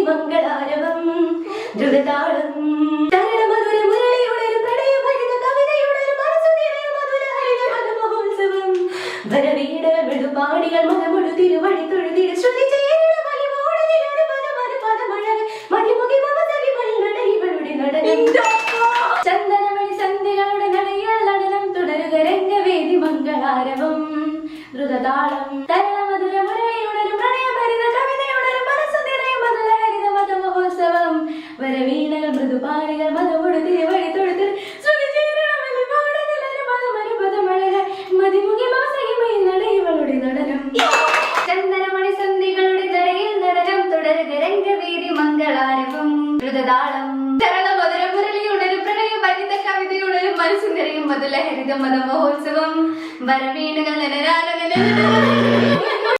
മംഗളാരവം ദ്രുതതാളം തരളമധുര മുരളിയുണരും പ്രണയഭരിത കവിതയുണരും മനസ്സു നിറയും മധുര ഹരിത മധുമഹോത്സവം വരവീണകൾ മൃദുപാണികൾ മതമൊഴു തിരുവഴി തൊഴുതിട ശ്രുതി ചെയ്യുന്ന മലിമോടതിലൊരു പദമഴകൾ മതിമുഖി മമതകി മൽനടയിവളുടെ നടനം ചന്ദനമണി സന്ധ്യകളുടെ നടയിൽ നടനം തുടരുക രംഗവേദി മംഗളാരവം ദ്രുതതാളം തരളമധുര മുരളിയുണരും പ്രണയഭരിത കവിതയുണരും മനസ്സു നിറയും മധുര ഹരിത മധുമഹോത്സവം വരവീണകൾ മൃദുപാണികൾ മതമൊഴു തിരുവഴി തൊഴുതിട ശ്രുതി ചെയ്യുന്ന മലിമോടതിലൊരു പദമഴകൾ മതിമുഖി മമതകി മൽനടയിവളുടെ നടനം ചന്ദനമണി സന്ധ്യകളുടെ നടയിൽ നടനം തുടരുക രംഗവേദി മംഗളാരവം ദ്രുതതാളം തരളമധുര മുരളിയുണരും പ്രണയഭരിത കവിതയുണരും മനസ്സു നിറയും മധുര ഹരിത മധുമഹോത്സവം വരവീണകൾ